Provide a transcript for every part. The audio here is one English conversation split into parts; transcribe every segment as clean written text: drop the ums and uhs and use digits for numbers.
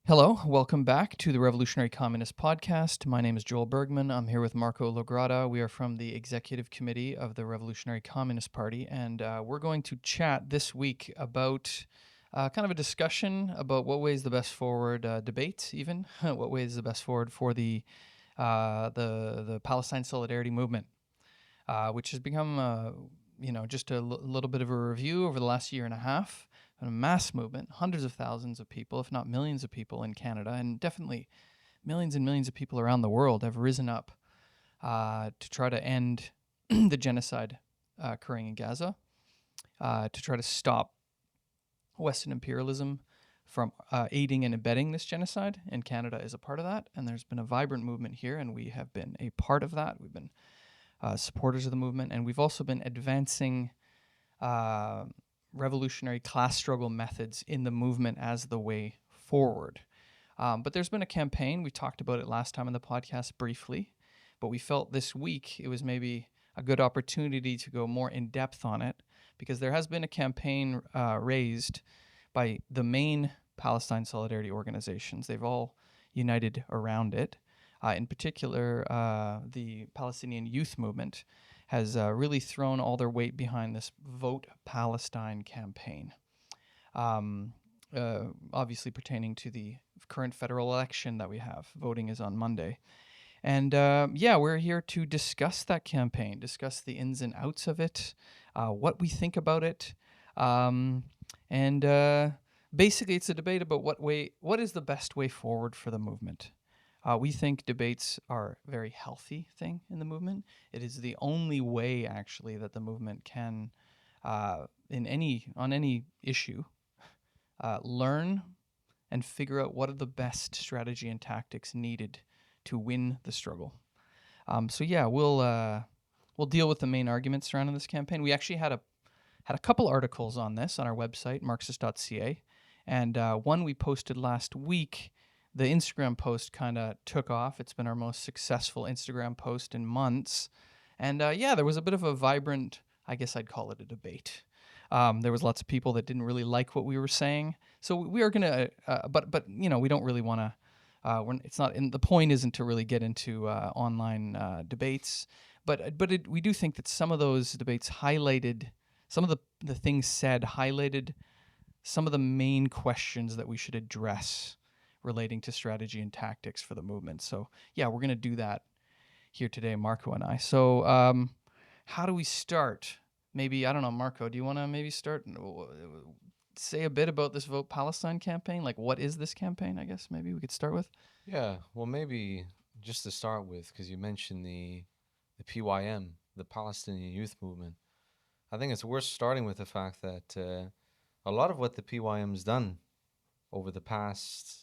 Hello, welcome back to the Revolutionary Communist Podcast. My name is Joel Bergman. I'm here with Marco Lograda. We are from the Executive Committee of the Revolutionary Communist Party, and we're going to chat this week about kind of a discussion about what way is the best forward debate, even what way is the best forward for the Palestine Solidarity Movement, which has become just a little bit of a review over the last year and a half. A mass movement, hundreds of thousands of people, if not millions of people in Canada, and definitely millions and millions of people around the world have risen up to try to end the genocide occurring in Gaza, to try to stop Western imperialism from aiding and abetting this genocide, and Canada is a part of that. And there's been a vibrant movement here, and we have been a part of that. We've been supporters of the movement, and we've also been advancing revolutionary class struggle methods in the movement as the way forward. But there's been a campaign. We talked about it last time in the podcast briefly, but we felt this week it was maybe a good opportunity to go more in depth on it, because there has been a campaign raised by the main Palestine Solidarity organizations. They've all united around it. In particular, the Palestinian Youth Movement has really thrown all their weight behind this Vote Palestine campaign, obviously pertaining to the current federal election that we have. Voting is on Monday. And we're here to discuss that campaign, discuss the ins and outs of it, what we think about it. Basically, it's a debate about what is the best way forward for the movement. We think debates are a very healthy thing in the movement. It is the only way, actually, that the movement can, on any issue, learn and figure out what are the best strategy and tactics needed to win the struggle. We'll deal with the main arguments surrounding this campaign. We actually had a couple articles on this on our website, Marxist.ca, and one we posted last week. The Instagram post kind of took off. It's been our most successful Instagram post in months. And there was a bit of a vibrant, I guess I'd call it a debate. There was lots of people that didn't really like what we were saying. So we are going to, but we don't really want to, it's not, and the point isn't to really get into online debates. But we do think that some of those debates highlighted, some of the things said highlighted some of the main questions that we should address relating to strategy and tactics for the movement. So we're going to do that here today, Marco and I. So how do we start? Maybe, I don't know, Marco, do you want to maybe start, say a bit about this Vote Palestine campaign? Like, what is this campaign, I guess maybe we could start with? Yeah, well, maybe just to start with, because you mentioned the PYM, the Palestinian Youth Movement. I think it's worth starting with the fact that a lot of what the PYM's done over the past,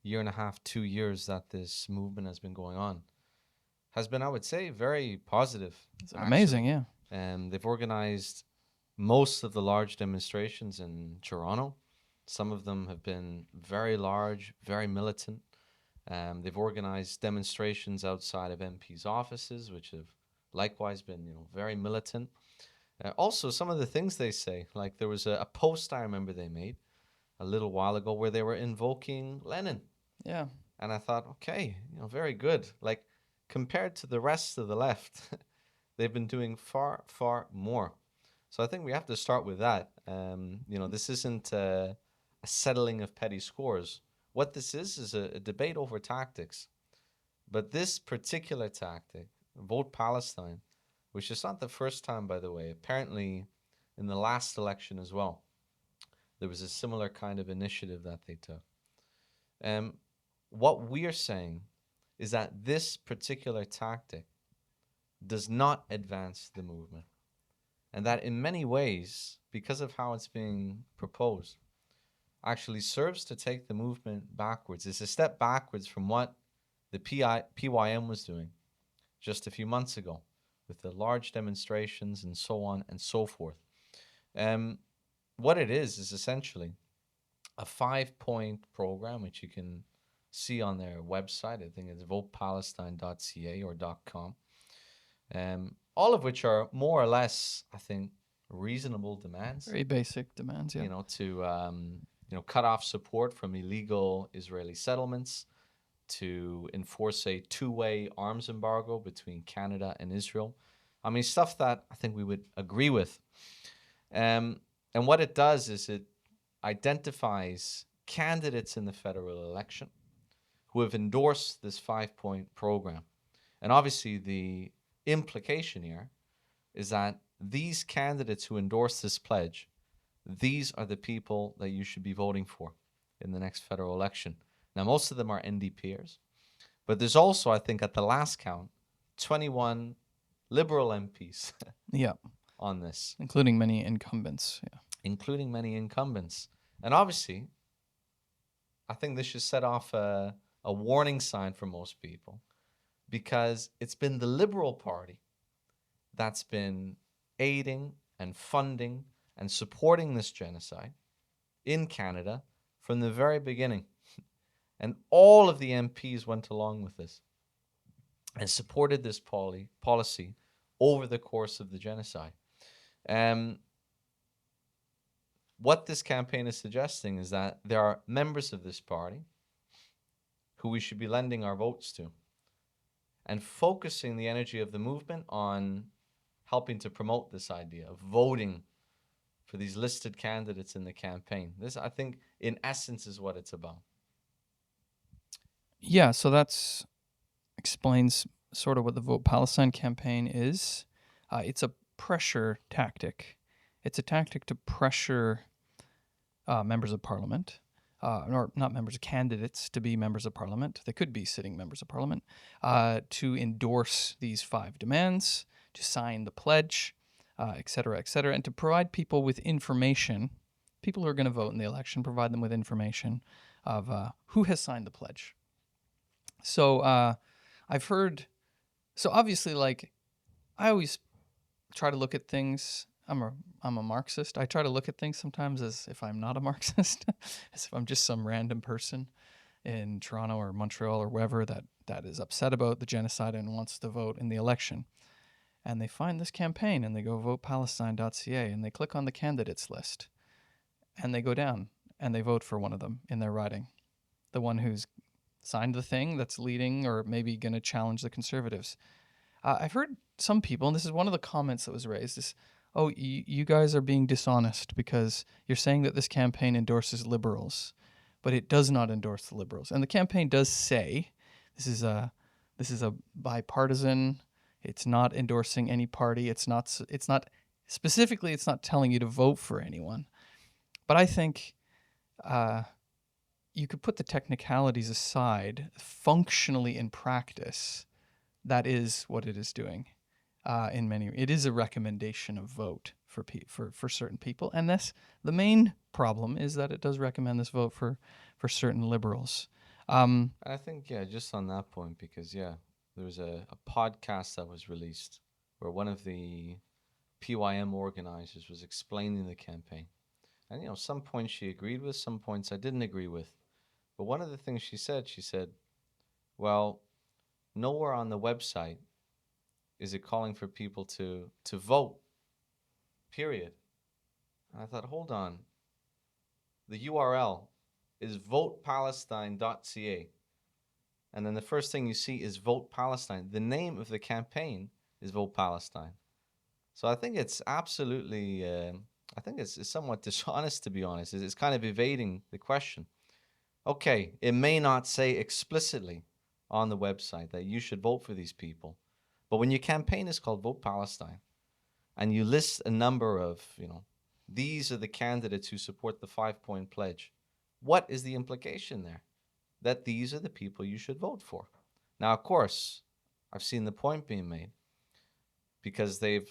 year and a half, 2 years that this movement has been going on has been, I would say, very positive. It's amazing, Actually. yeah. And they've organized most of the large demonstrations in Toronto. Some of them have been very large, very militant. They've organized demonstrations outside of MPs' offices, which have likewise been, very militant. Also, some of the things they say, like there was a post I remember they made a little while ago where they were invoking Lenin. Yeah. And I thought, okay, very good. Like compared to the rest of the left, they've been doing far, far more. So I think we have to start with that. This isn't a settling of petty scores. What this is a debate over tactics. But this particular tactic, Vote Palestine, which is not the first time, by the way, apparently in the last election as well, there was a similar kind of initiative that they took. What we're saying is that this particular tactic does not advance the movement. And that in many ways, because of how it's being proposed, actually serves to take the movement backwards. It's a step backwards from what the PYM was doing just a few months ago with the large demonstrations and so on and so forth. What it is essentially a 5-point program, which you can see on their website. I think it's votepalestine.ca or .com. All of which are more or less, I think, reasonable demands. Very basic demands, yeah. To cut off support from illegal Israeli settlements, to enforce a two-way arms embargo between Canada and Israel. I mean, stuff that I think we would agree with. Um, and what it does is it identifies candidates in the federal election who have endorsed this 5-point program. And obviously, the implication here is that these candidates who endorse this pledge, these are the people that you should be voting for in the next federal election. Now, most of them are NDPers, but there's also, I think, at the last count, 21 Liberal MPs Yeah, on this, including many incumbents. Yeah. including many incumbents. And obviously, I think this should set off a warning sign for most people, because it's been the Liberal Party that's been aiding and funding and supporting this genocide in Canada from the very beginning. And all of the MPs went along with this and supported this policy over the course of the genocide. What this campaign is suggesting is that there are members of this party who we should be lending our votes to and focusing the energy of the movement on helping to promote this idea of voting for these listed candidates in the campaign. This, I think, in essence, is what it's about. Yeah, so that's explains sort of what the Vote Palestine campaign is. It's a pressure tactic. It's a tactic to pressure members of parliament, or not members of candidates to be members of parliament. They could be sitting members of parliament, to endorse these 5 demands, to sign the pledge, et cetera, and to provide people with information. People who are going to vote in the election, provide them with information of who has signed the pledge. So I've heard, so obviously, like, I always try to look at things. I'm a Marxist. I try to look at things sometimes as if I'm not a Marxist, as if I'm just some random person in Toronto or Montreal or wherever that is upset about the genocide and wants to vote in the election. And they find this campaign and they go votepalestine.ca and they click on the candidates list and they go down and they vote for one of them in their riding, the one who's signed the thing that's leading or maybe going to challenge the Conservatives. I've heard some people, and this is one of the comments that was raised, is, oh, you guys are being dishonest because you're saying that this campaign endorses liberals, but it does not endorse the liberals. And the campaign does say this is a bipartisan. It's not endorsing any party. It's not specifically. It's not telling you to vote for anyone. But I think you could put the technicalities aside. Functionally, in practice, that is what it is doing. It is a recommendation of vote for certain people, and the main problem is that it does recommend this vote for certain liberals. And I think, just on that point, because there was a podcast that was released where one of the PYM organizers was explaining the campaign, and some points she agreed with, some points I didn't agree with. But one of the things she said, well, nowhere on the website is it calling for people to vote, period. And I thought, hold on. The URL is votepalestine.ca. And then the first thing you see is Vote Palestine. The name of the campaign is Vote Palestine. So I think it's absolutely, it's somewhat dishonest, to be honest. It's kind of evading the question. Okay, it may not say explicitly on the website that you should vote for these people, but when your campaign is called Vote Palestine and you list a number of, these are the candidates who support the 5-point pledge, what is the implication there? That these are the people you should vote for. Now, of course, I've seen the point being made, because there's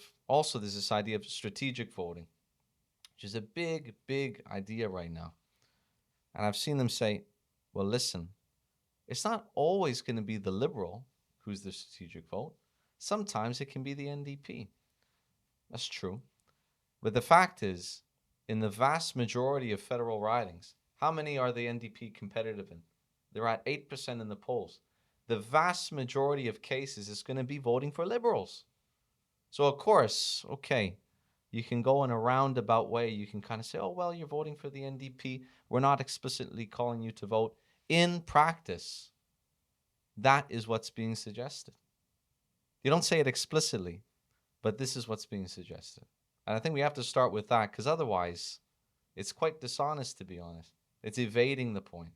this idea of strategic voting, which is a big, big idea right now. And I've seen them say, well, listen, it's not always going to be the liberal who's the strategic vote. Sometimes it can be the NDP. That's true. But the fact is, in the vast majority of federal ridings, how many are the NDP competitive in? They're at 8% in the polls. The vast majority of cases is going to be voting for liberals. So, of course, okay, You can go in a roundabout way. You can kind of say, oh, well, you're voting for the NDP. We're not explicitly calling you to vote. In practice, that is what's being suggested. You don't say it explicitly, but this is what's being suggested. And I think we have to start with that, because otherwise it's quite dishonest, to be honest. It's evading the point.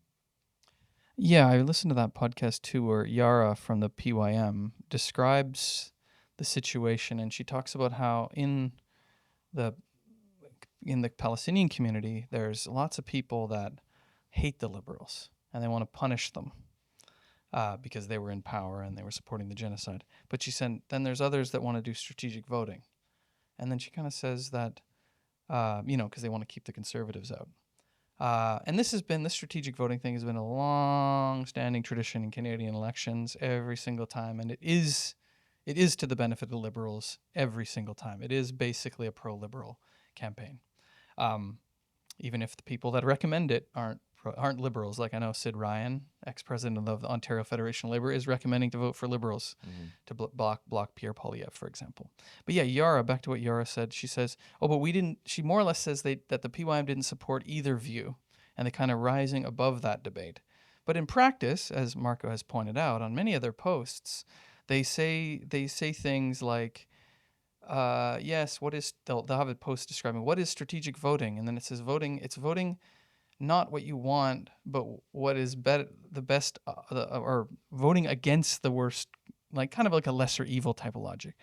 Yeah, I listened to that podcast too, where Yara from the PYM describes the situation, and she talks about how the in the Palestinian community, there's lots of people that hate the liberals and they want to punish them because they were in power and they were supporting the genocide. But she said then there's others that want to do strategic voting, and then she kind of says that because they want to keep the conservatives out. And this strategic voting thing has been a long-standing tradition in Canadian elections every single time, and it is to the benefit of the Liberals every single time. It is basically a pro-Liberal campaign, even if the people that recommend it aren't Liberals. Like I know Sid Ryan, ex-president of the Ontario Federation of Labour, is recommending to vote for Liberals to block Pierre Poilievre, for example. But yeah, Yara, back to what Yara said, she says, oh, but we didn't, she more or less says that the PYM didn't support either view, and they're kind of rising above that debate. But in practice, as Marco has pointed out on many of their posts, they say things like, yes, they'll have a post describing what is strategic voting, and then it says it's voting not what you want, but what is the best, or voting against the worst, like kind of like a lesser evil type of logic.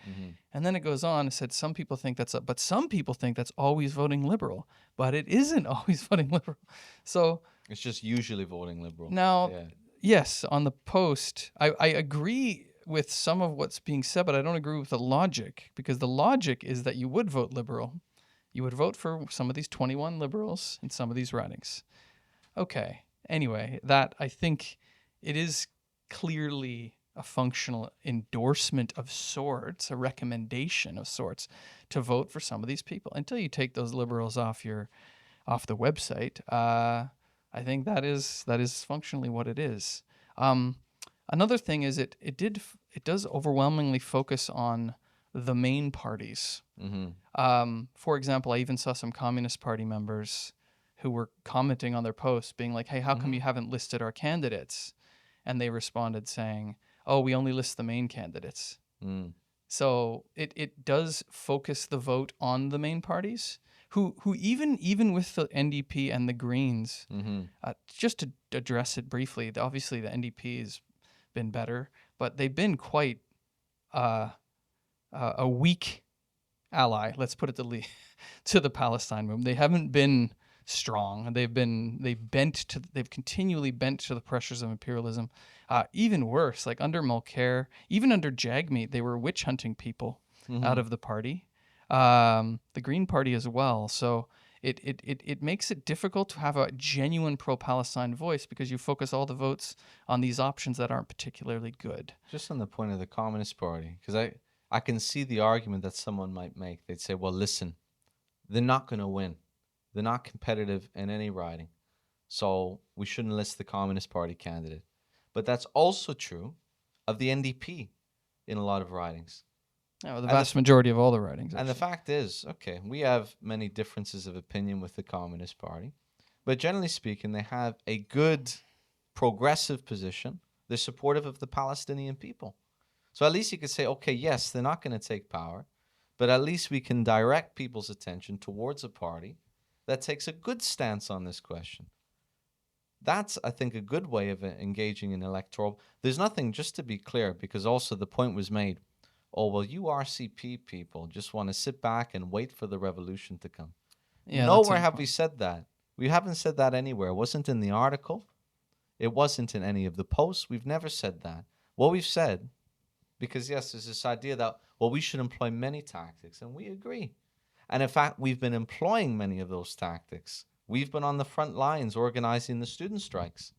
And then it goes on and said some people think but some people think that's always voting Liberal, but it isn't always voting Liberal. So it's just usually voting Liberal. Now, yes, on the post, I agree with some of what's being said, but I don't agree with the logic, because the logic is that you would vote Liberal. You would vote for some of these 21 Liberals in some of these ridings. Okay. Anyway, that I think it is clearly a functional endorsement of sorts, a recommendation of sorts to vote for some of these people. Until you take those Liberals off the website, I think that is functionally what it is. Another thing is it does overwhelmingly focus on the main parties. For example, I even saw some Communist Party members who were commenting on their posts being like, hey, how come you haven't listed our candidates? And they responded saying, oh, we only list the main candidates. So it does focus the vote on the main parties, who even with the NDP and the Greens, just to address it briefly, obviously the NDP has been better, but they've been quite a weak ally, let's put it to the Palestine movement. They haven't been strong. They've continually bent to the pressures of imperialism. Even worse, like under Mulcair, even under Jagmeet, they were witch hunting people out of the party. The Green Party as well. So it makes it difficult to have a genuine pro-Palestine voice, because you focus all the votes on these options that aren't particularly good. Just on the point of the Communist Party, because I can see the argument that someone might make. They'd say, well, listen, they're not going to win. They're not competitive in any riding. So we shouldn't list the Communist Party candidate. But that's also true of the NDP in a lot of ridings. Yeah, well, the vast majority of all the ridings. And the fact is, okay, we have many differences of opinion with the Communist Party. But generally speaking, they have a good progressive position. They're supportive of the Palestinian people. So at least you could say, okay, yes, they're not going to take power, but at least we can direct people's attention towards a party that takes a good stance on this question. That's, I think, a good way of engaging in electoral. There's nothing, just to be clear, because also the point was made, oh, well, you RCP people just want to sit back and wait for the revolution to come. Yeah, nowhere have we said that. We haven't said that anywhere. It wasn't in the article. It wasn't in any of the posts. We've never said that. What we've said, because yes, there's this idea that, well, we should employ many tactics, and we agree. And in fact, we've been employing many of those tactics. We've been on the front lines organizing the student strikes.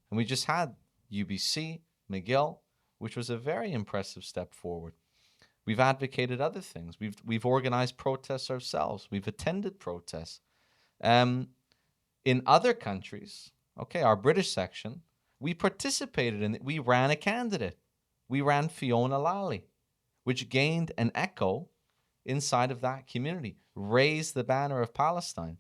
And we just had UBC, McGill, which was a very impressive step forward. We've advocated other things. We've organized protests ourselves. We've attended protests. In other countries, okay, our British section, we participated in it. We ran a candidate. We ran Fiona Lally, which gained an echo inside of that community. raise the banner of Palestine.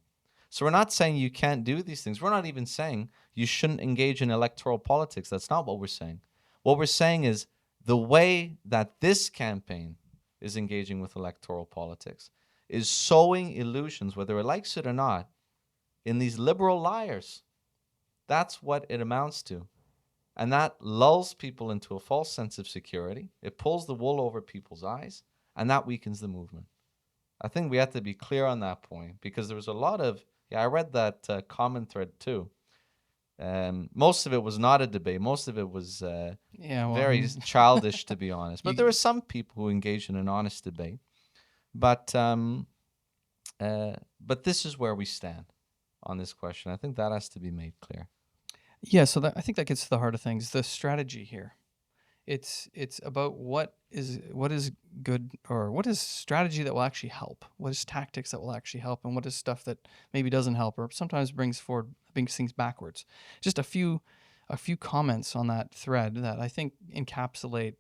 So we're not saying you can't do these things. We're not even saying you shouldn't engage in electoral politics. That's not what we're saying. What we're saying is the way that this campaign is engaging with electoral politics is sowing illusions, whether it likes it or not, in these liberal liars. That's what it amounts to. And that lulls people into a false sense of security. It pulls the wool over people's eyes, and that weakens the movement. I think we have to be clear on that point, because there was a lot of, I read that comment thread too. Most of it was not a debate. Most of it was very childish, to be honest. But there were some people who engaged in an honest debate. But this is where we stand on this question. I think that has to be made clear. Yeah, so I think that gets to the heart of things. The strategy here, it's about what is good, or what is strategy that will actually help. What is tactics that will actually help, and what is stuff that maybe doesn't help, or sometimes brings things backwards. Just a few comments on that thread that I think encapsulate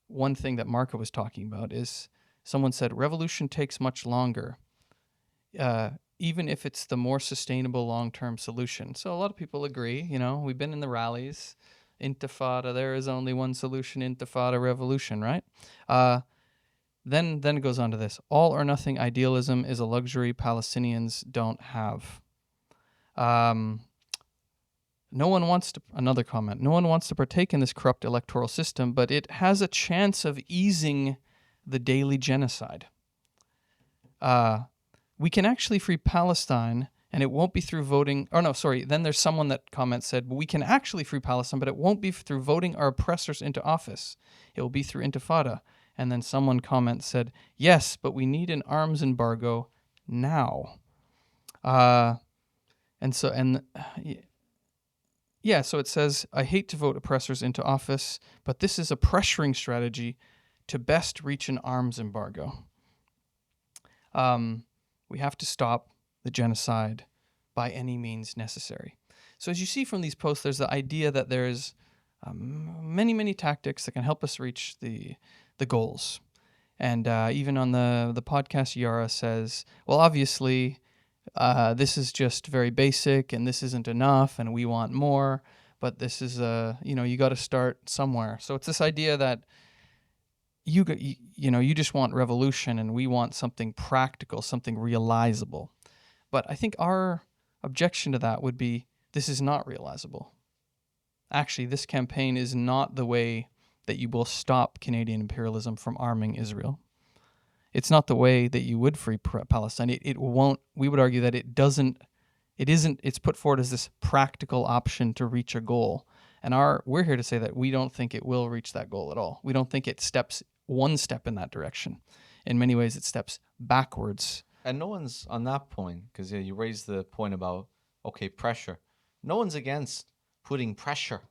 one thing that Marco was talking about. Is someone said revolution takes much longer. Even if it's the more sustainable long-term solution. So a lot of people agree, we've been in the rallies, Intifada, there is only one solution, Intifada revolution, right? Then it goes on to this. All or nothing idealism is a luxury Palestinians don't have. Another comment, no one wants to partake in this corrupt electoral system, but it has a chance of easing the daily genocide. We can actually free Palestine, and it won't be through voting. Oh, no, sorry. Then there's someone that said, we can actually free Palestine, but it won't be through voting our oppressors into office. It will be through Intifada. And then someone said, yes, but we need an arms embargo now. So it says, I hate to vote oppressors into office, but this is a pressuring strategy to best reach an arms embargo. We have to stop the genocide by any means necessary. So as you see from these posts, there's the idea that there's many, many tactics that can help us reach the goals. And even on the podcast, Yara says, well, obviously, this is just very basic, and this isn't enough, and we want more, but this is, you got to start somewhere. So it's this idea that you just want revolution, and we want something practical, something realizable. But I think our objection to that would be, this is not realizable. Actually, this campaign is not the way that you will stop Canadian imperialism from arming Israel. It's not the way that you would free Palestine. It won't. We would argue that it isn't. It's put forward as this practical option to reach a goal. And we're here to say that we don't think it will reach that goal at all. We don't think it steps one step in that direction. In many ways, it steps backwards. And no one's on that point, because you raised the point about, pressure. No one's against putting pressure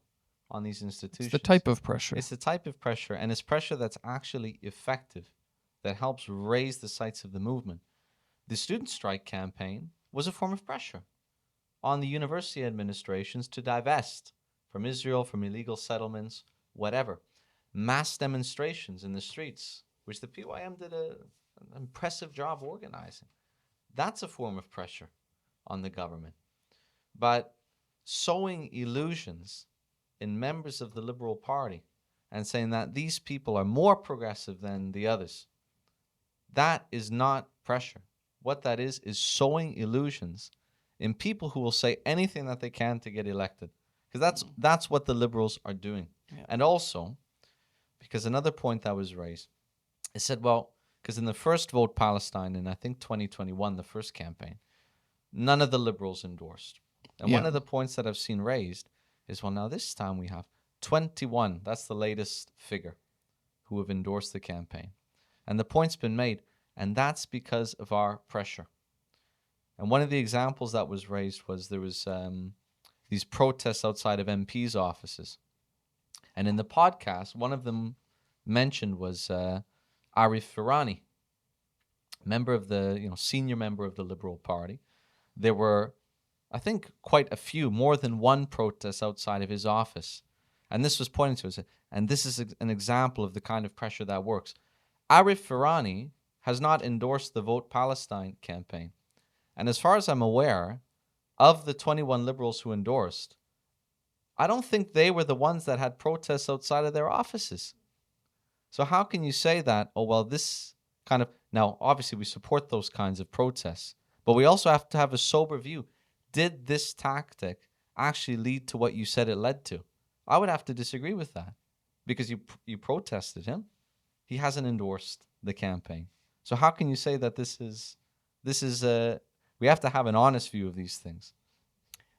on these institutions. It's the type of pressure. It's the type of pressure, and it's pressure that's actually effective, that helps raise the sights of the movement. The student strike campaign was a form of pressure on the university administrations to divest from Israel, from illegal settlements, whatever. Mass demonstrations in the streets, which the PYM did an impressive job organizing. That's a form of pressure on the government. But sowing illusions in members of the Liberal Party and saying that these people are more progressive than the others, that is not pressure. What that is sowing illusions in people who will say anything that they can to get elected. Because that's what the Liberals are doing. Yeah. And also, because another point that was raised, it said, well, because in the first Vote Palestine, in I think 2021, the first campaign, none of the Liberals endorsed. And one of the points that I've seen raised is, well, now this time we have 21, that's the latest figure, who have endorsed the campaign. And the point's been made, and that's because of our pressure. And one of the examples that was raised was there was these protests outside of MPs' offices. And in the podcast, one of them mentioned was Arif Firani, member of the, senior member of the Liberal Party. There were, I think, quite a few, more than one protest outside of his office. And this was pointed to as, and this is an example of the kind of pressure that works. Arif Firani has not endorsed the Vote Palestine campaign. And as far as I'm aware, of the 21 liberals who endorsed, I don't think they were the ones that had protests outside of their offices. So how can you say that, oh, well, this kind of, now, obviously we support those kinds of protests, but we also have to have a sober view. Did this tactic actually lead to what you said it led to? I would have to disagree with that because you protested him. He hasn't endorsed the campaign. So how can you say that this is we have to have an honest view of these things.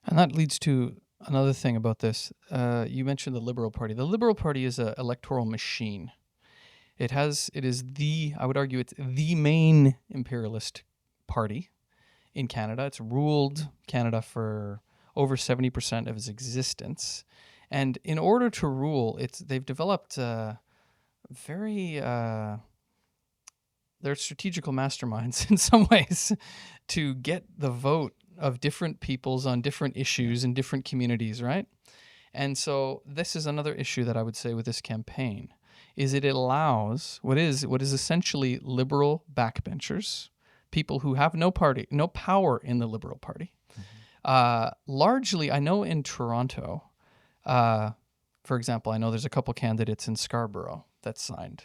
And that leads to another thing about this. You mentioned the Liberal Party. The Liberal Party is an electoral machine. I would argue it's the main imperialist party in Canada. It's ruled Canada for over 70% of its existence. And in order to rule, they've developed very they're strategical masterminds in some ways to get the vote of different peoples on different issues in different communities, right? And so this is another issue that I would say with this campaign is it allows what is essentially liberal backbenchers, people who have no power in the Liberal Party. Largely, I know in Toronto, for example, I know there's a couple candidates in Scarborough that signed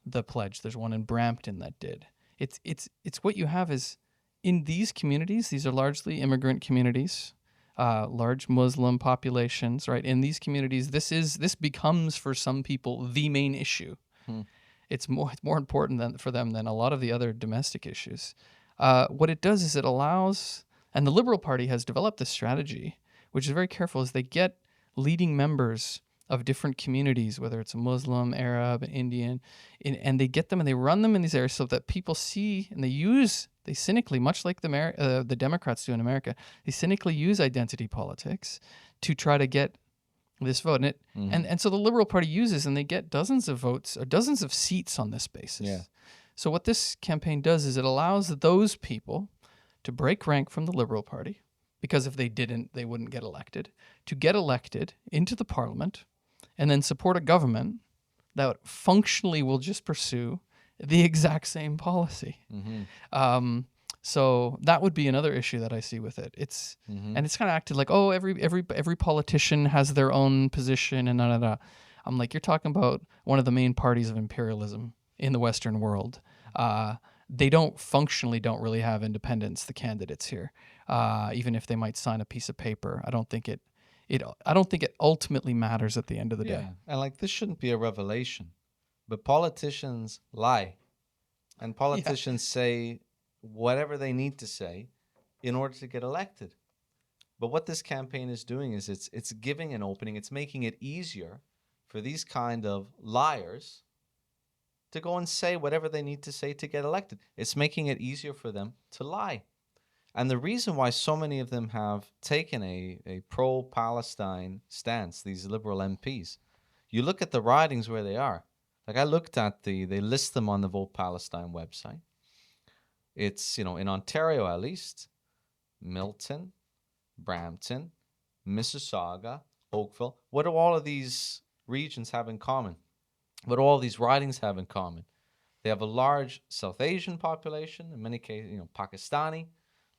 the pledge. There's one in Brampton that did. It's what you have is in these communities. These are largely immigrant communities, large Muslim populations, right? In these communities, this becomes for some people the main issue. It's more important for them than a lot of the other domestic issues. What it does is it allows, and the Liberal Party has developed this strategy, which is very careful, is they get leading members of different communities, whether it's Muslim, Arab, Indian, and they get them and they run them in these areas so that people see and they cynically, much like the Democrats do in America, they cynically use identity politics to try to get this vote. And so the Liberal Party uses, and they get dozens of votes, or dozens of seats on this basis. Yeah. So what this campaign does is it allows those people to break rank from the Liberal Party, because if they didn't, they wouldn't get elected, to get elected into the parliament and then support a government that functionally will just pursue the exact same policy. So that would be another issue that I see with it. And it's kind of acted like, oh, every politician has their own position and da. I'm like, you're talking about one of the main parties of imperialism in the Western world. They don't really have independence, the candidates here, even if they might sign a piece of paper. I don't think it ultimately matters at the end of the day. And like, this shouldn't be a revelation, but politicians lie, and politicians say whatever they need to say in order to get elected. But what this campaign is doing is it's giving an opening. It's making it easier for these kind of liars to go and say whatever they need to say to get elected. It's making it easier for them to lie. And the reason why so many of them have taken a pro-Palestine stance, these liberal MPs, you look at the ridings where they are. Like, I looked at they list them on the Vote Palestine website. It's, in Ontario at least, Milton, Brampton, Mississauga, Oakville. What do all of these regions have in common? What do all these ridings have in common? They have a large South Asian population, in many cases, Pakistani,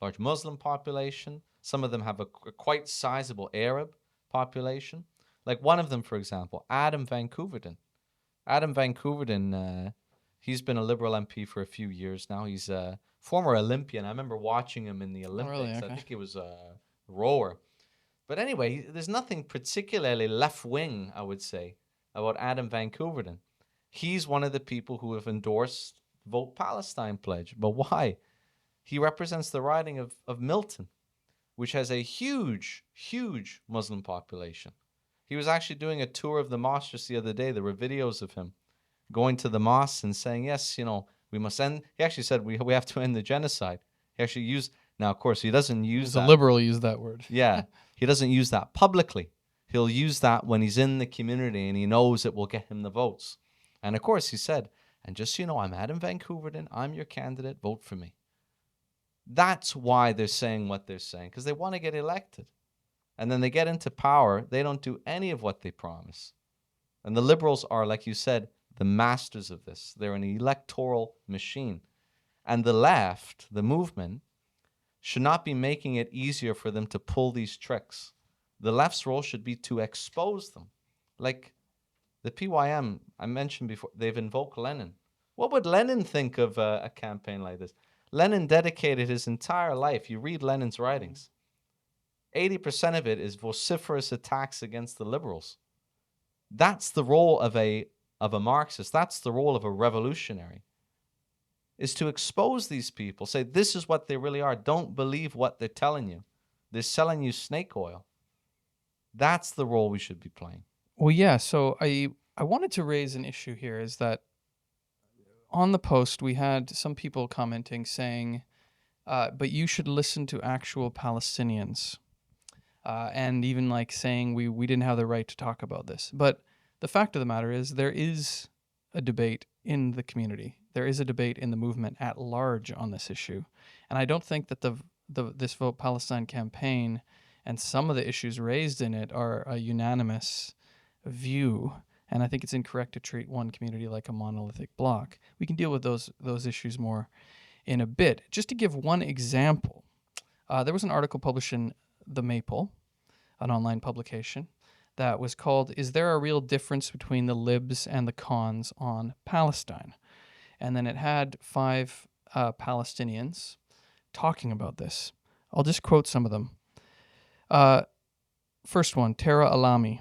large Muslim population. Some of them have a quite sizable Arab population. Like one of them, for example, Adam Van Koeverden. Adam Van Koeverden, he's been a Liberal MP for a few years now. He's a former Olympian. I remember watching him in the Olympics. Oh, really? Okay. I think he was a rower. But anyway, there's nothing particularly left-wing, I would say, about Adam Van Koeverden. He's one of the people who have endorsed the Vote Palestine pledge. But why? He represents the riding of Milton, which has a huge, huge Muslim population. He was actually doing a tour of the mosque just the other day. There were videos of him going to the mosque and saying, yes, we must end. He actually said we have to end the genocide. He actually used, now of course he doesn't use that. The liberal use that word. Yeah, he doesn't use that publicly. He'll use that when he's in the community and he knows it will get him the votes. And of course he said, and just so you know, I'm Adam Van Koeverden. I'm your candidate. Vote for me. That's why they're saying what they're saying, because they want to get elected. And then they get into power. They don't do any of what they promise. And the liberals are, like you said, the masters of this. They're an electoral machine. And the left, the movement, should not be making it easier for them to pull these tricks. The left's role should be to expose them. Like the PYM I mentioned before, they've invoked Lenin. What would Lenin think of a campaign like this? Lenin dedicated his entire life. You read Lenin's writings. 80% of it is vociferous attacks against the liberals. That's the role of a Marxist. That's the role of a revolutionary, is to expose these people. Say, this is what they really are. Don't believe what they're telling you. They're selling you snake oil. That's the role we should be playing. Well, yeah. So I wanted to raise an issue here, is that on the post we had some people commenting saying, but you should listen to actual Palestinians. And even like saying we didn't have the right to talk about this. But the fact of the matter is there is a debate in the community. There is a debate in the movement at large on this issue. And I don't think that this Vote Palestine campaign and some of the issues raised in it are a unanimous view. And I think it's incorrect to treat one community like a monolithic block. We can deal with those issues more in a bit. Just to give one example, there was an article published in The Maple, an online publication, that was called, "Is There a Real Difference Between the Libs and the Cons on Palestine?" And then it had 5 Palestinians talking about this. I'll just quote some of them. First one, Tara Alami.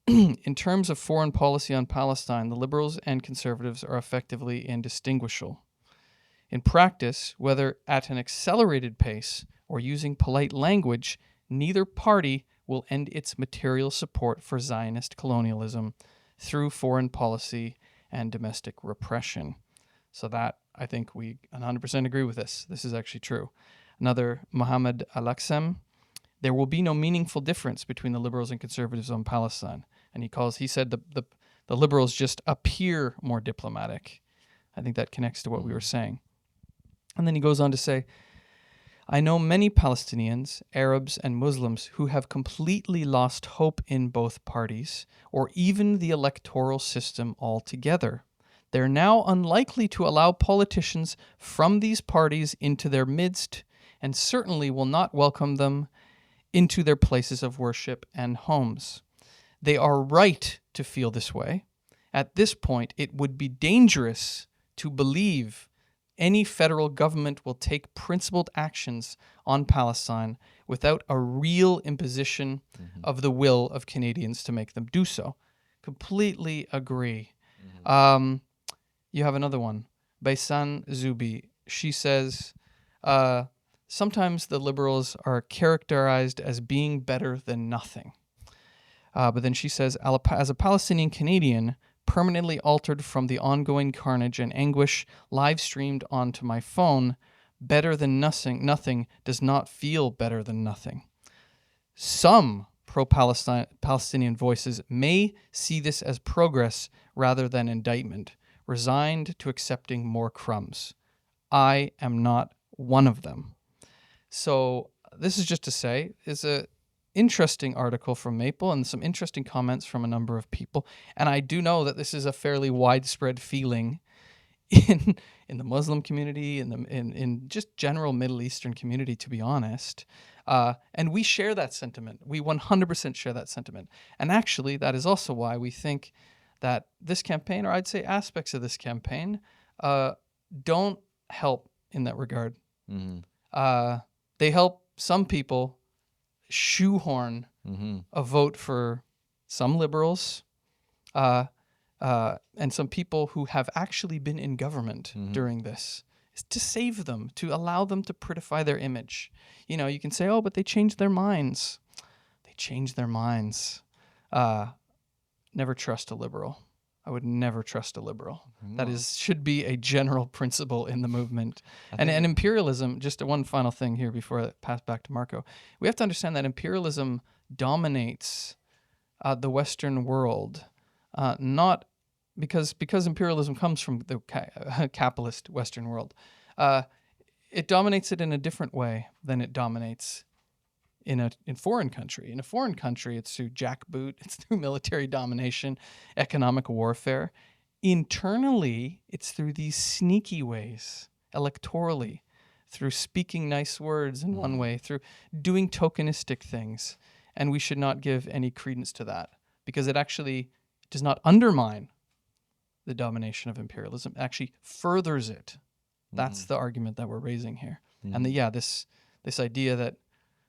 "In terms of foreign policy on Palestine, the liberals and conservatives are effectively indistinguishable. In practice, whether at an accelerated pace or using polite language, neither party will end its material support for Zionist colonialism through foreign policy and domestic repression." So that, I think we 100% agree with this. This is actually true. Another, Mohammed Alaksem, "There will be no meaningful difference between the liberals and conservatives on Palestine." And he said the liberals just appear more diplomatic. I think that connects to what we were saying. And then he goes on to say, "I know many Palestinians, Arabs, and Muslims who have completely lost hope in both parties, or even the electoral system altogether. They're now unlikely to allow politicians from these parties into their midst, and certainly will not welcome them into their places of worship and homes. They are right to feel this way. At this point, it would be dangerous to believe any federal government will take principled actions on Palestine without a real imposition of the will of Canadians to make them do so." Completely agree. You have another one, Baisan Zubi. She says, "Sometimes the liberals are characterized as being better than nothing." But then she says, "As a Palestinian Canadian, permanently altered from the ongoing carnage and anguish live streamed onto my phone, better than nothing does not feel better than nothing. Some pro-Palestinian voices may see this as progress rather than indictment, resigned to accepting more crumbs. I am not one of them." So this is just to say, it's a interesting article from Maple and some interesting comments from a number of people. And I do know that this is a fairly widespread feeling in the Muslim community, in just general Middle Eastern community, to be honest. And we share that sentiment. We 100% share that sentiment. And actually, that is also why we think that this campaign, or I'd say aspects of this campaign, don't help in that regard. They help some people shoehorn a vote for some liberals and some people who have actually been in government during this, is to save them, to allow them to prettify their image. You know, you can say, "Oh, but they changed their minds." They changed their minds. Never trust a liberal. I would never trust a liberal. No. That should be a general principle in the movement. And imperialism, just one final thing here before I pass back to Marco. We have to understand that imperialism dominates the Western world, not because imperialism comes from the capitalist Western world. It dominates it in a different way than it dominates in foreign country. In a foreign country, it's through jackboot, it's through military domination, economic warfare. internally, it's through these sneaky ways, electorally, through speaking nice words in one way, through doing tokenistic things. And we should not give any credence to that, because it actually does not undermine the domination of imperialism. It actually furthers it. That's the argument that we're raising here. And this idea that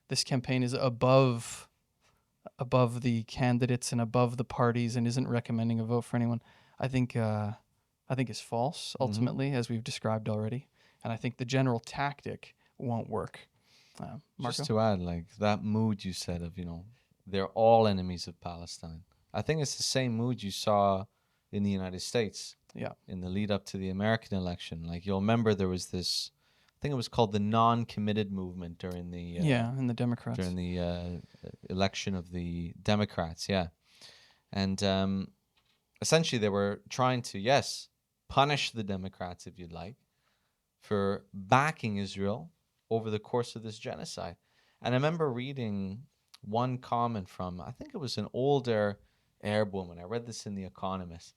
this campaign is above the candidates and above the parties and isn't recommending a vote for anyone, I think is false ultimately, as we've described already. And I think the general tactic won't work. Marco? Just to add, like that mood you said of, they're all enemies of Palestine. I think it's the same mood you saw in the United States. Yeah. In the lead up to the American election. Like you'll remember there was this, I think it was called the non-committed movement during the and the Democrats. during the election of the Democrats, yeah. And essentially they were trying to, yes, punish the Democrats, if you'd like, for backing Israel over the course of this genocide. And I remember reading one comment from, I think it was an older Arab woman. I read this in The Economist.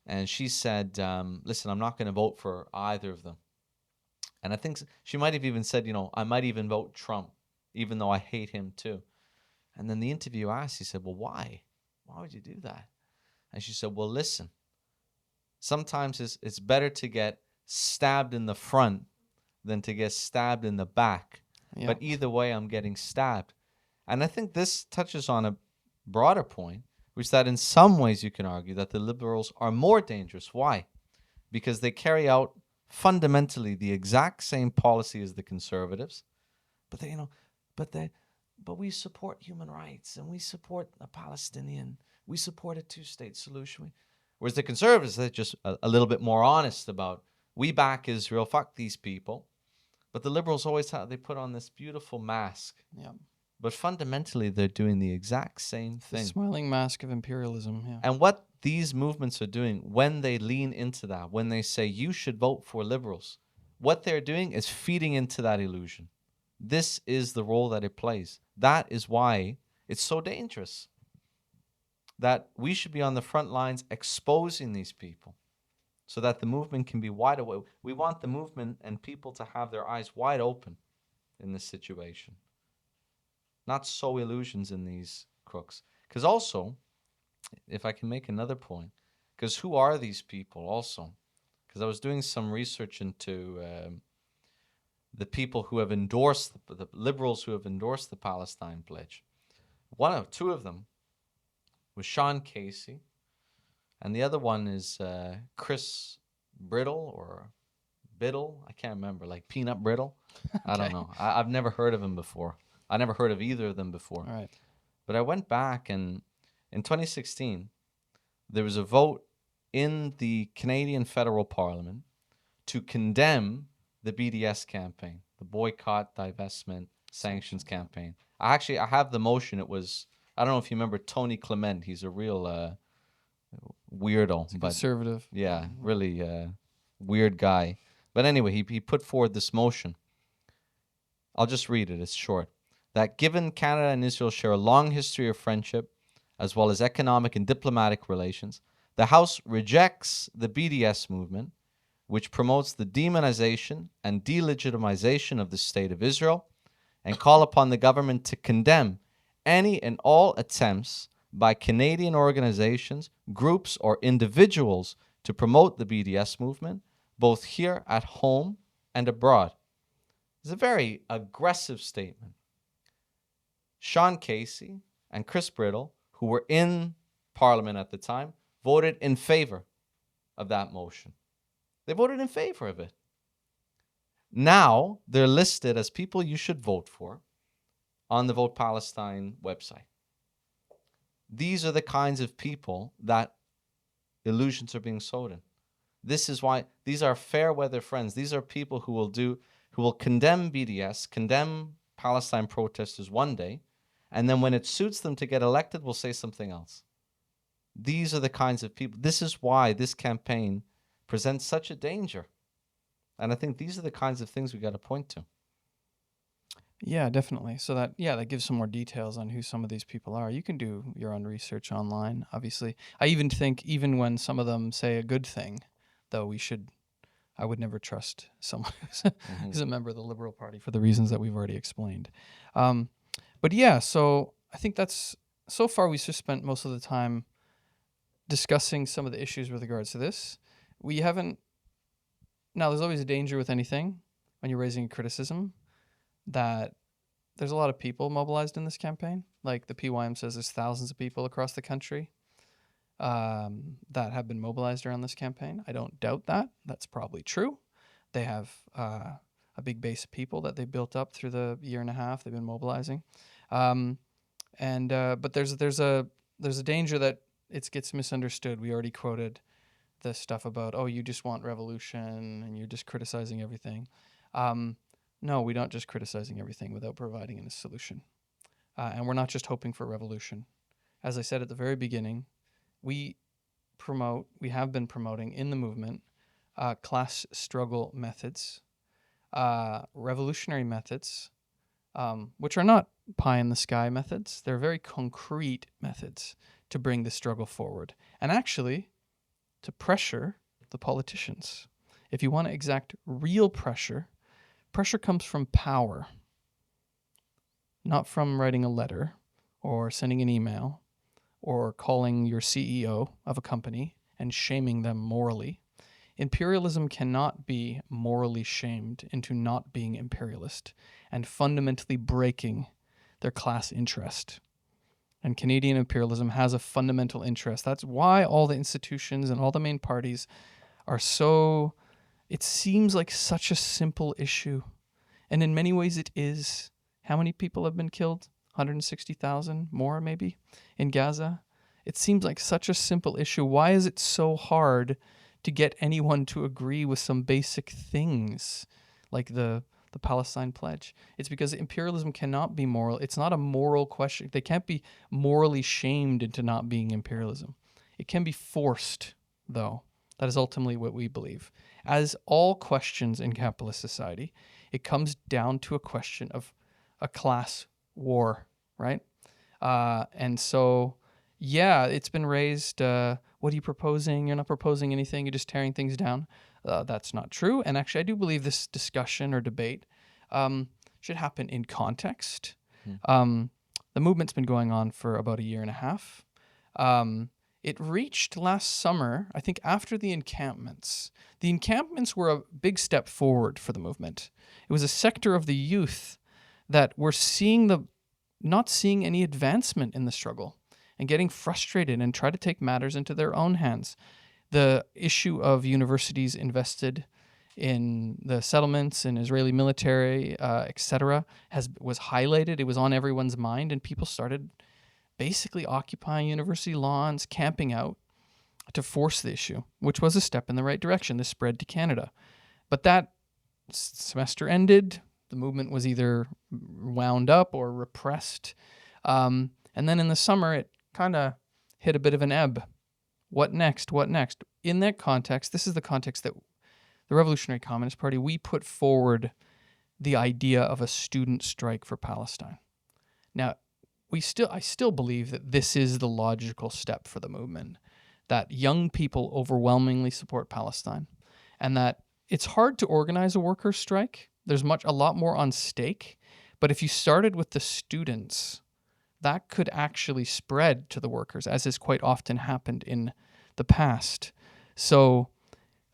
And she said, listen, I'm not going to vote for either of them. And I think she might have even said, I might even vote Trump, even though I hate him too. And then the interview asked, he said, well, why? Why would you do that? And she said, well, listen, sometimes it's better to get stabbed in the front than to get stabbed in the back. Yeah. But either way, I'm getting stabbed. And I think this touches on a broader point, which is that in some ways you can argue that the liberals are more dangerous. Why? Because they carry out fundamentally the exact same policy as the conservatives, but but we support human rights and we support a Palestinian, we support a two-state solution. Whereas the conservatives, they're just a little bit more honest about, we back Israel, fuck these people. But the liberals always they put on this beautiful mask. Yeah. But fundamentally, they're doing the exact same thing. The smiling mask of imperialism, yeah. And what these movements are doing when they lean into that, when they say you should vote for liberals, what they're doing is feeding into that illusion. This is the role that it plays. That is why it's so dangerous. That we should be on the front lines exposing these people so that the movement can be wide awake. We want the movement and people to have their eyes wide open in this situation. Not sow illusions in these crooks. Because also, if I can make another point, because who are these people also? Because I was doing some research into the people who have endorsed, the liberals who have endorsed the Palestine Pledge. Two of them was Sean Casey, and the other one is Chris Brittle or Biddle. I can't remember, like Peanut Brittle. I don't know. I've never heard of him before. I never heard of either of them before. All right. But I went back, and in 2016, there was a vote in the Canadian Federal Parliament to condemn the BDS campaign, the Boycott, Divestment, Sanctions campaign. I have the motion. It was, I don't know if you remember Tony Clement. He's a real weirdo. But conservative. yeah, really weird guy. But anyway, he put forward this motion. I'll just read it. It's short. That given Canada and Israel share a long history of friendship, as well as economic and diplomatic relations, the House rejects the BDS movement, which promotes the demonization and delegitimization of the State of Israel, and call upon the government to condemn any and all attempts by Canadian organizations, groups, or individuals to promote the BDS movement, both here at home and abroad. It's a very aggressive statement. Sean Casey and Chris Brittle, who were in Parliament at the time, voted in favor of that motion. They voted in favor of it. Now they're listed as people you should vote for on the Vote Palestine website. These are the kinds of people that illusions are being sowed in. This is why these are fair weather friends. These are people who will condemn BDS, condemn Palestine protesters one day, and then when it suits them to get elected, will say something else. These are the kinds of people. This is why this campaign presents such a danger. And I think these are the kinds of things we got to point to. Yeah, definitely. So that gives some more details on who some of these people are. You can do your own research online, obviously. I even think even when some of them say a good thing, though I would never trust someone Hmm. who's a member of the Liberal Party for the reasons that we've already explained. Um, but yeah, so I think that's so far we've just spent most of the time discussing some of the issues with regards to this. We haven't. Now, there's always a danger with anything when you're raising a criticism that there's a lot of people mobilized in this campaign. Like the PYM says, there's thousands of people across the country that have been mobilized around this campaign. I don't doubt that. That's probably true. They have a big base of people that they built up through the year and a half they've been mobilizing. Um, and but there's a danger that it gets misunderstood. We already quoted the stuff about, oh, you just want revolution and you're just criticizing everything. Um, no, we don't just criticizing everything without providing a solution. And we're not just hoping for revolution. As I said at the very beginning, we we have been promoting in the movement class struggle methods, revolutionary methods, which are not pie in the sky methods. They're very concrete methods to bring the struggle forward. And actually, to pressure the politicians. If you want to exact real pressure, pressure comes from power, not from writing a letter or sending an email or calling your CEO of a company and shaming them morally. Imperialism cannot be morally shamed into not being imperialist and fundamentally breaking their class interest. And Canadian imperialism has a fundamental interest. That's why all the institutions and all the main parties are so. It seems like such a simple issue. And in many ways, it is. How many people have been killed? 160,000 more, maybe, in Gaza? It seems like such a simple issue. Why is it so hard to get anyone to agree with some basic things like the Palestine Pledge? It's because imperialism cannot be moral. It's not a moral question. They can't be morally shamed into not being imperialism. It can be forced, though. That is ultimately what we believe. As all questions in capitalist society, it comes down to a question of a class war, right? And so, yeah, it's been raised. What are you proposing? You're not proposing anything. You're just tearing things down. That's not true. And actually, I do believe this discussion or debate should happen in context. Hmm. The movement's been going on for about a year and a half. It reached last summer, I think, after the encampments. The encampments were a big step forward for the movement. It was a sector of the youth that were not seeing any advancement in the struggle and getting frustrated and try to take matters into their own hands. The issue of universities invested in the settlements and Israeli military, etc., was highlighted. It was on everyone's mind, and people started basically occupying university lawns, camping out to force the issue, which was a step in the right direction. This spread to Canada. But that semester ended. The movement was either wound up or repressed. And then in the summer, it kind of hit a bit of an ebb. What next? What next? In that context, this is the context that the Revolutionary Communist Party, we put forward the idea of a student strike for Palestine. Now, I still believe that this is the logical step for the movement, that young people overwhelmingly support Palestine, and that it's hard to organize a workers' strike. There's a lot more on stake, but if you started with the students, that could actually spread to the workers, as has quite often happened in the past. So,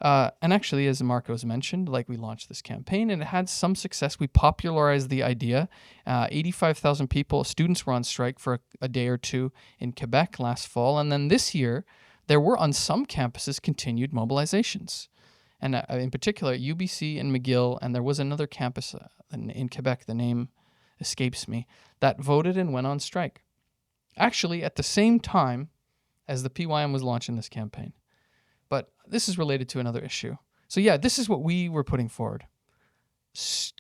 and actually, as Marco's mentioned, like we launched this campaign and it had some success. We popularized the idea. 85,000 students were on strike for a day or two in Quebec last fall. And then this year, there were on some campuses continued mobilizations. And in particular, UBC and McGill, and there was another campus in Quebec, the name escapes me, that voted and went on strike. Actually, at the same time as the PYM was launching this campaign. But this is related to another issue. So yeah, this is what we were putting forward.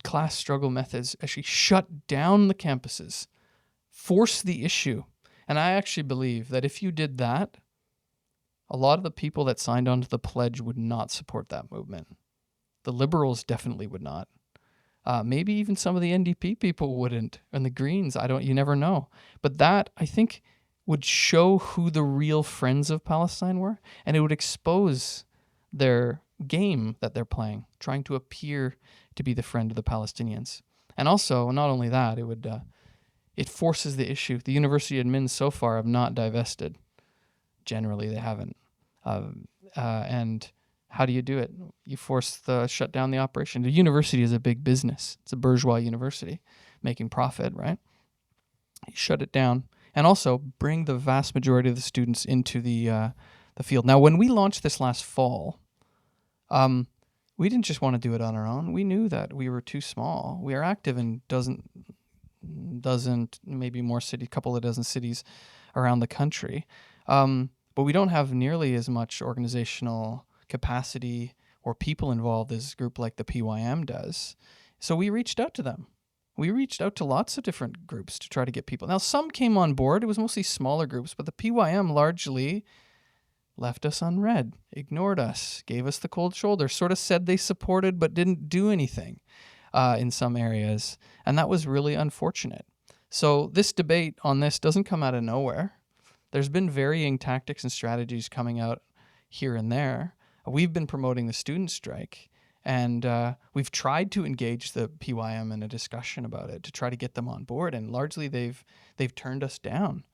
Class struggle methods actually shut down the campuses, force the issue. And I actually believe that if you did that, a lot of the people that signed on to the pledge would not support that movement. The liberals definitely would not. Maybe even some of the NDP people wouldn't, and the Greens. You never know. But that, I think, would show who the real friends of Palestine were, and it would expose their game that they're playing, trying to appear to be the friend of the Palestinians. And also, not only that, it forces the issue. The university admins so far have not divested. Generally, they haven't. And how do you do it? You shut down the operation. The university is a big business. It's a bourgeois university making profit, right? You shut it down. And also bring the vast majority of the students into the field. Now, when we launched this last fall, we didn't just want to do it on our own. We knew that we were too small. We are active in maybe more cities, couple of dozen cities around the country. But we don't have nearly as much organizational capacity or people involved as a group like the PYM does. So we reached out to them. We reached out to lots of different groups to try to get people. Now, some came on board. It was mostly smaller groups, but the PYM largely left us unread, ignored us, gave us the cold shoulder, sort of said they supported but didn't do anything in some areas. And that was really unfortunate. So this debate on this doesn't come out of nowhere. There's been varying tactics and strategies coming out here and there. We've been promoting the student strike, and we've tried to engage the PYM in a discussion about it to try to get them on board, and largely they've turned us down.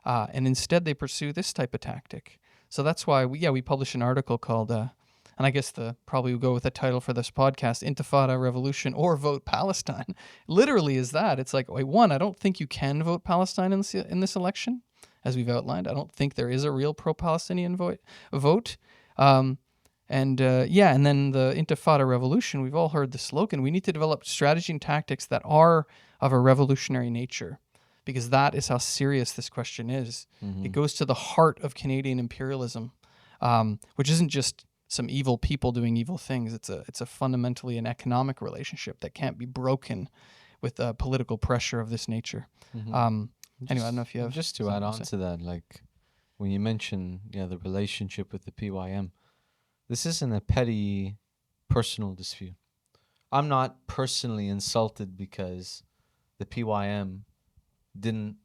And instead they pursue this type of tactic. So that's why we published an article called, and I guess probably we'll go with the title for this podcast, Intifada, Revolution, or Vote Palestine. Literally is that. It's like, one, I don't think you can vote Palestine in this election, as we've outlined. I don't think there is a real pro-Palestinian vote. And then the Intifada revolution, we've all heard the slogan. We need to develop strategy and tactics that are of a revolutionary nature, because that is how serious this question is. Mm-hmm. It goes to the heart of Canadian imperialism, which isn't just some evil people doing evil things. It's a fundamentally an economic relationship that can't be broken with political pressure of this nature. Mm-hmm. Anyway, I don't know if you have... Just to add on to that, like when you mention the relationship with the PYM, this isn't a petty personal dispute. I'm not personally insulted because the PYM didn't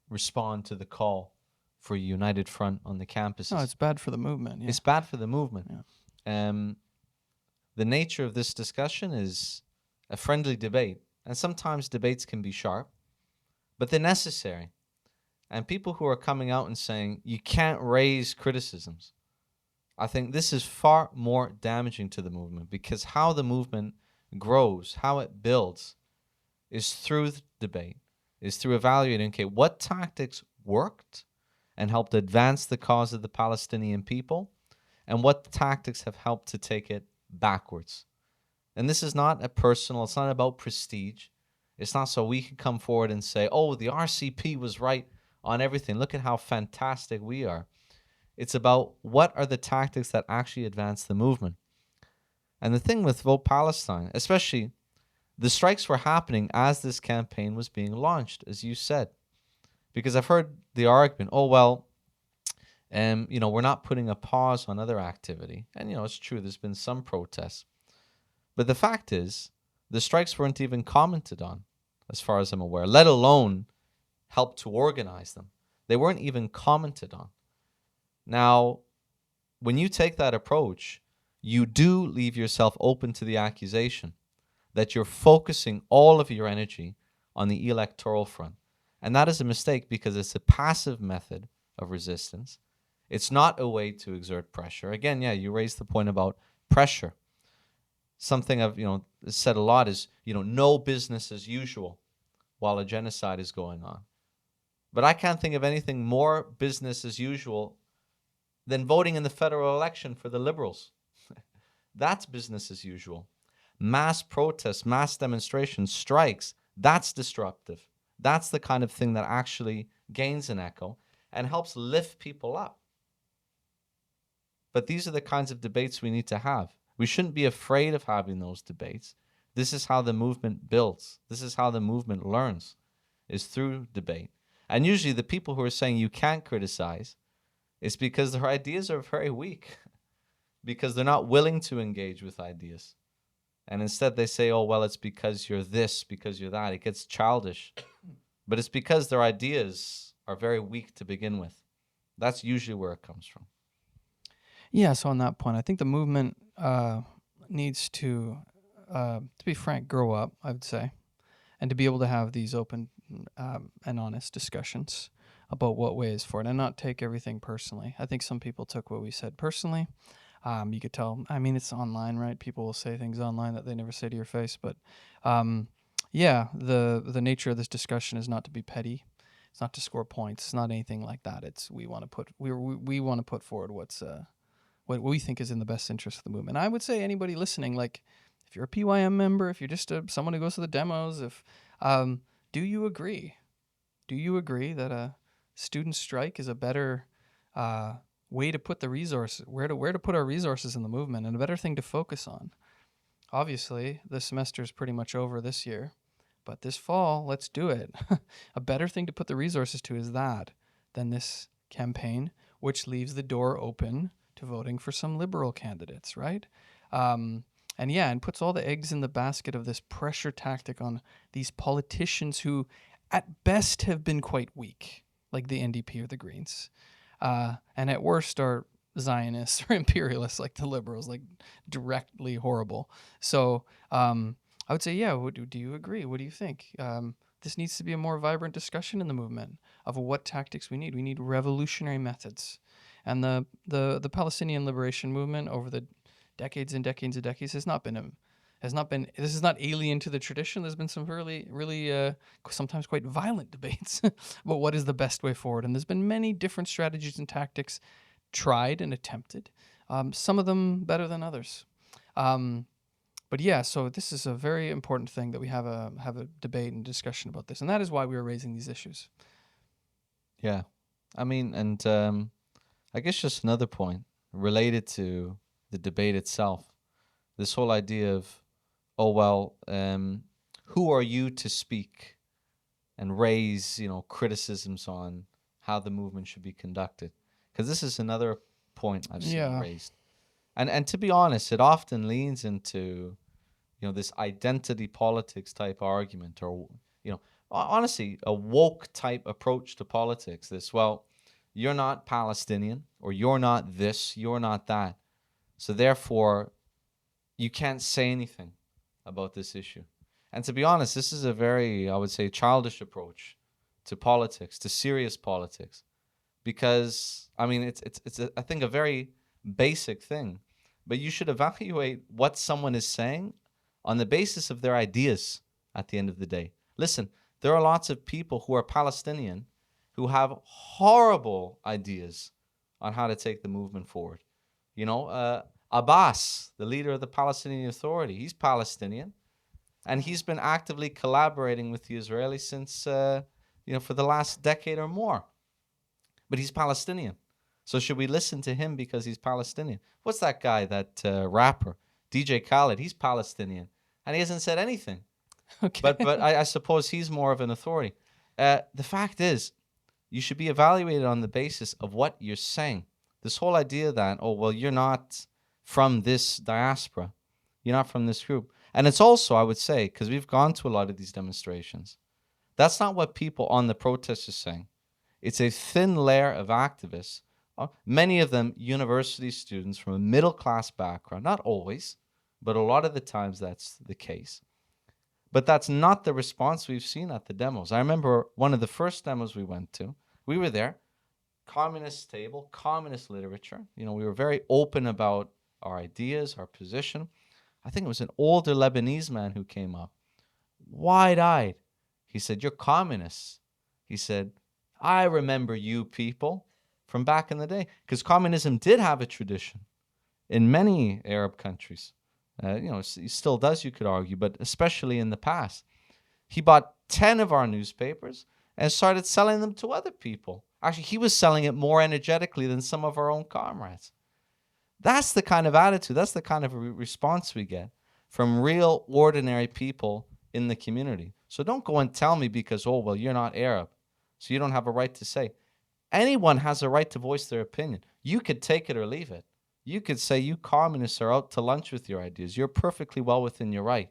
respond to the call for a united front on the campuses. No, it's bad for the movement. Yeah. It's bad for the movement. Yeah. The nature of this discussion is a friendly debate, and sometimes debates can be sharp, but they're necessary. And people who are coming out and saying you can't raise criticisms, I think this is far more damaging to the movement, because how the movement grows, how it builds, is through debate, is through evaluating, okay, what tactics worked and helped advance the cause of the Palestinian people, and what tactics have helped to take it backwards. And this is not it's not about prestige. It's not so we can come forward and say, oh, the RCP was right on everything. Look at how fantastic we are. It's about what are the tactics that actually advance the movement. And the thing with Vote Palestine, especially the strikes were happening as this campaign was being launched, as you said. Because I've heard the argument, we're not putting a pause on other activity. And, it's true, there's been some protests. But the fact is, the strikes weren't even commented on, as far as I'm aware, let alone help to organize them. They weren't even commented on. Now, when you take that approach, you do leave yourself open to the accusation that you're focusing all of your energy on the electoral front. And that is a mistake, because it's a passive method of resistance. It's not a way to exert pressure. Again, you raised the point about pressure. Something I've said a lot is, no business as usual while a genocide is going on. But I can't think of anything more business as usual than voting in the federal election for the Liberals. That's business as usual. Mass protests, mass demonstrations, strikes, that's disruptive. That's the kind of thing that actually gains an echo and helps lift people up. But these are the kinds of debates we need to have. We shouldn't be afraid of having those debates. This is how the movement builds. This is how the movement learns, is through debate. And usually the people who are saying you can't criticize, it's because their ideas are very weak, because they're not willing to engage with ideas. And instead they say, oh, well, it's because you're this, because you're that. It gets childish. But it's because their ideas are very weak to begin with. That's usually where it comes from. Yeah, so on that point, I think the movement needs to be frank, grow up, I would say, and to be able to have these open and honest discussions about what way is forward and not take everything personally. I think some people took what we said personally. You could tell, I mean, it's online, right? People will say things online that they never say to your face. But yeah, the nature of this discussion is not to be petty. It's not to score points. It's not anything like that. It's we want to put forward what we think is in the best interest of the movement. I would say anybody listening, like if you're a PYM member, if you're just someone who goes to the demos, if do you agree? Do you agree that a student strike is a better way to put the resources, where to put our resources in the movement, and a better thing to focus on? Obviously, the semester is pretty much over this year, but this fall, let's do it. A better thing to put the resources to is that than this campaign, which leaves the door open to voting for some liberal candidates, right? And puts all the eggs in the basket of this pressure tactic on these politicians who, at best, have been quite weak, like the NDP or the Greens, and at worst are Zionists or imperialists, like the Liberals, like directly horrible. So I would say, yeah. Do you agree? What do you think? This needs to be a more vibrant discussion in the movement of what tactics we need. We need revolutionary methods. And the Palestinian liberation movement over the decades and decades and decades has not been this is not alien to the tradition. There's been some really sometimes quite violent debates about what is the best way forward. And there's been many different strategies and tactics tried and attempted, some of them better than others. But yeah, so this is a very important thing that we have a debate and discussion about this. And that is why we are raising these issues. Yeah. I mean, and I guess just another point related to the debate itself. This whole idea of, oh, well, who are you to speak and raise, criticisms on how the movement should be conducted? Because this is another point I've seen raised. And to be honest, it often leans into, this identity politics type argument, or, honestly, a woke type approach to politics. This, well, you're not Palestinian, or you're not this, you're not that. So therefore, you can't say anything about this issue. And to be honest, this is a very, I would say, childish approach to politics, to serious politics. Because, I mean, it's I think, a very basic thing. But you should evaluate what someone is saying on the basis of their ideas at the end of the day. Listen, there are lots of people who are Palestinian who have horrible ideas on how to take the movement forward. Abbas, the leader of the Palestinian Authority, he's Palestinian, and he's been actively collaborating with the Israelis since, for the last decade or more. But he's Palestinian. So should we listen to him because he's Palestinian? What's that guy, that rapper, DJ Khaled? He's Palestinian, and he hasn't said anything. Okay. But I suppose he's more of an authority. The fact is, you should be evaluated on the basis of what you're saying. This whole idea that, oh, well, you're not from this diaspora, you're not from this group. And it's also, I would say, because we've gone to a lot of these demonstrations, that's not what people on the protests are saying. It's a thin layer of activists, many of them university students from a middle-class background. Not always, but a lot of the times that's the case. But that's not the response we've seen at the demos. I remember one of the first demos we went to, we were there, communist table, communist literature. We were very open about our ideas, our position. I think it was an older Lebanese man who came up, wide-eyed. He said, "You're communists." He said, "I remember you people from back in the day." Because communism did have a tradition in many Arab countries. It still does, you could argue, but especially in the past. He bought 10 of our newspapers and started selling them to other people. Actually, he was selling it more energetically than some of our own comrades. That's the kind of attitude, that's the kind of response we get from real, ordinary people in the community. So don't go and tell me because, oh, well, you're not Arab, so you don't have a right to say. Anyone has a right to voice their opinion. You could take it or leave it. You could say you communists are out to lunch with your ideas. You're perfectly well within your right.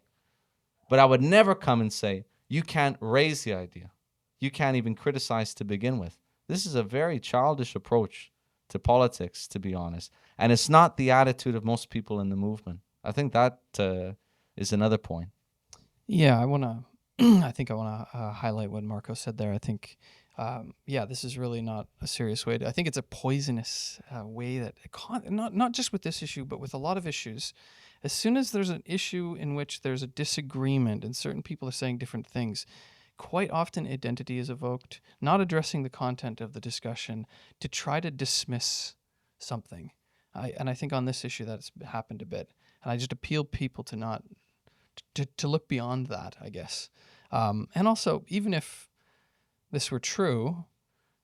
But I would never come and say, you can't raise the idea. You can't even criticize to begin with. This is a very childish approach to politics, to be honest. And it's not the attitude of most people in the movement. I think that is another point. Yeah, I want to. I think I want to highlight what Marco said there. I think, yeah, this is really not a serious way. I think it's a poisonous way that not just with this issue, but with a lot of issues. As soon as there's an issue in which there's a disagreement and certain people are saying different things, quite often identity is evoked, not addressing the content of the discussion to try to dismiss something. And I think on this issue that's happened a bit. And I just appeal people to not to look beyond that, I guess. And also, even if this were true,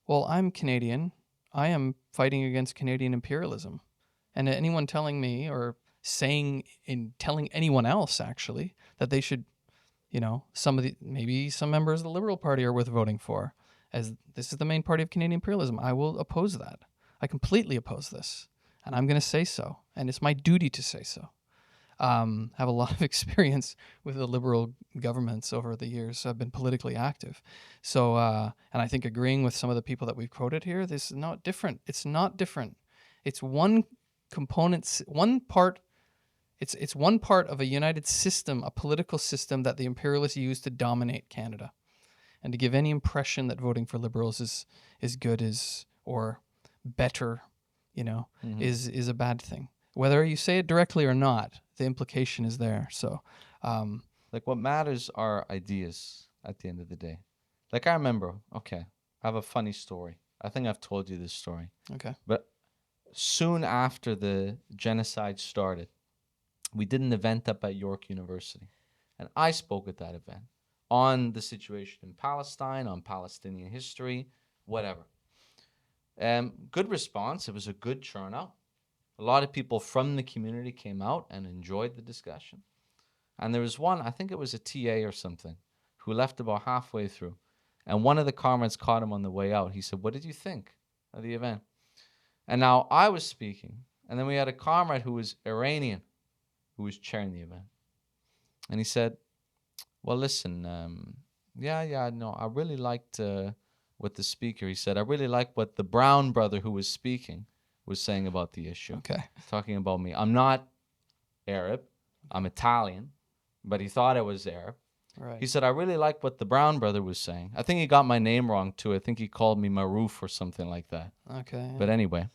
well, I'm Canadian. I am fighting against Canadian imperialism. And anyone telling me or telling anyone else, actually, that they should, maybe some members of the Liberal Party are worth voting for, as this is the main party of Canadian imperialism, I will oppose that. I completely oppose this. And I'm going to say so. And it's my duty to say so. Have a lot of experience with the Liberal governments over the years. I've been politically active. So, and I think agreeing with some of the people that we've quoted here, this is not different. It's not different. It's one component, one part. It's one part of a united system, a political system that the imperialists use to dominate Canada. And to give any impression that voting for Liberals is good or better, is a bad thing. Whether you say it directly or not, the implication is there. So, like, what matters are ideas at the end of the day. Like, I remember, okay, I have a funny story. I think I've told you this story. Okay. But soon after the genocide started, we did an event up at York University. And I spoke at that event on the situation in Palestine, on Palestinian history, whatever. Good response. It was a good turnout. A lot of people from the community came out and enjoyed the discussion. And there was one, I think it was a TA or something, who left about halfway through. And one of the comrades caught him on the way out. He said, "What did you think of the event?" And now I was speaking. And then we had a comrade who was Iranian who was chairing the event. And he said, "Well, listen, no, I really liked what the speaker," he said, "I really liked what the Brown brother who was speaking was saying about the issue." Okay. Talking about me. I'm not Arab. I'm Italian. But he thought I was Arab. Right. He said, "I really like what the Brown brother was saying." I think he got my name wrong, too. I think he called me Maroof or something like that. Okay. But anyway.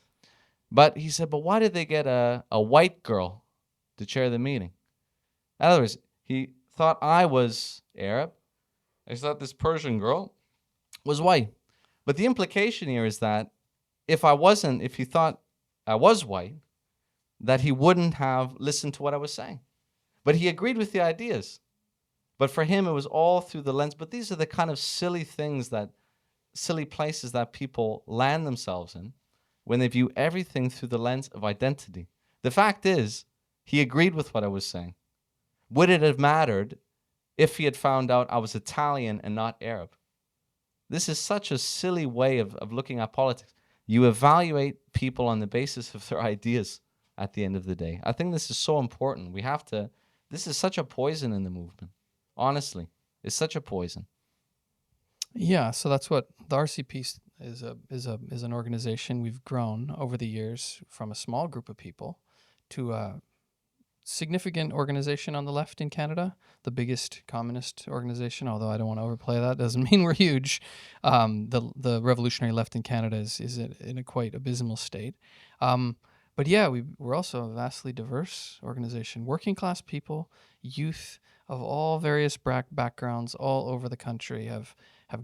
But he said, "But why did they get a white girl to chair the meeting?" In other words, he thought I was Arab. He thought this Persian girl was white. But the implication here is that if he thought I was white, that he wouldn't have listened to what I was saying. But he agreed with the ideas. But for him, it was all through the lens. But these are the kind of silly places that people land themselves in when they view everything through the lens of identity. The fact is, he agreed with what I was saying. Would it have mattered if he had found out I was Italian and not Arab? This is such a silly way of looking at politics. You evaluate people on the basis of their ideas at the end of the day. I think this is so important. This is such a poison in the movement. Honestly, it's such a poison. Yeah, so that's what the RCP is an organization. We've grown over the years from a small group of people to a significant organization on the left in Canada, the biggest communist organization, although I don't want to overplay that. Doesn't mean we're huge. The revolutionary left in Canada is in a quite abysmal state. But yeah, we're also a vastly diverse organization. Working class people, youth of all various backgrounds all over the country have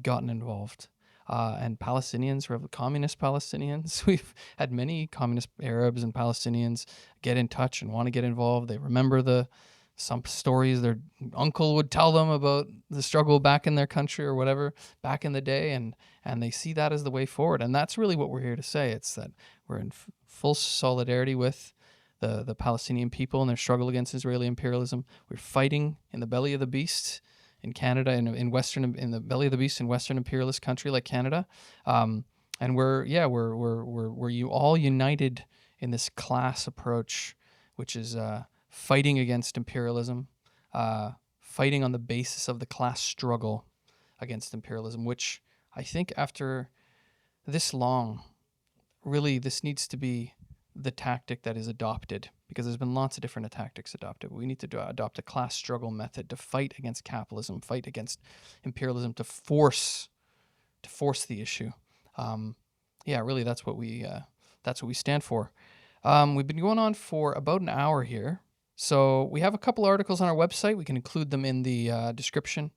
gotten involved. And Palestinians, communist Palestinians, we've had many communist Arabs and Palestinians get in touch and want to get involved. They remember some stories their uncle would tell them about the struggle back in their country or whatever back in the day, and they see that as the way forward. And that's really what we're here to say. It's that we're in full solidarity with the Palestinian people and their struggle against Israeli imperialism. We're fighting in the belly of the beast in Canada, in the belly of the beast in Western imperialist country like Canada, and we're all united in this class approach, which is fighting against imperialism, fighting on the basis of the class struggle against imperialism, which I think after this long, really this needs to be the tactic that is adopted, because there's been lots of different tactics adopted. We need to adopt a class struggle method to fight against capitalism, fight against imperialism, to force the issue. Really, that's what we stand for. We've been going on for about an hour here, so we have a couple articles on our website. We can include them in the description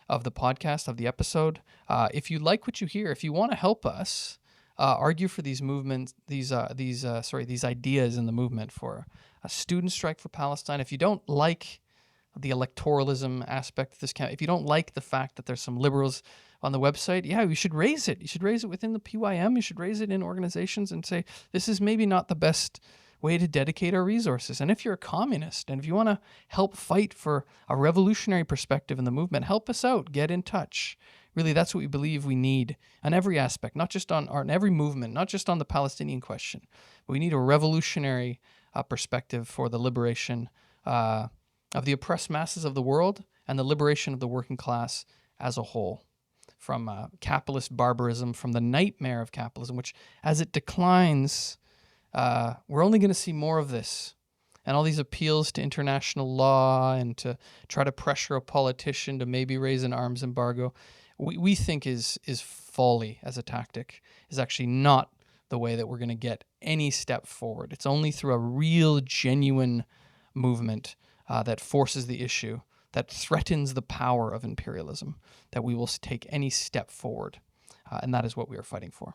of the podcast, of the episode. If you like what you hear, if you want to help us argue for these movements, these ideas in the movement for a student strike for Palestine, if you don't like the electoralism aspect of this camp, if you don't like the fact that there's some liberals on the website, you should raise it. You should raise it within the PYM. You should raise it in organizations and say, this is maybe not the best way to dedicate our resources. And if you're a communist and if you want to help fight for a revolutionary perspective in the movement, help us out. Get in touch. Really, that's what we believe we need on every aspect, not just on every movement, not just on the Palestinian question. But we need a revolutionary perspective for the liberation of the oppressed masses of the world and the liberation of the working class as a whole from capitalist barbarism, from the nightmare of capitalism, which as it declines, we're only going to see more of this. And all these appeals to international law and to try to pressure a politician to maybe raise an arms embargo, we think is folly as a tactic, is actually not the way that we're going to get any step forward. It's only through a real, genuine movement that forces the issue, that threatens the power of imperialism, that we will take any step forward. And that is what we are fighting for.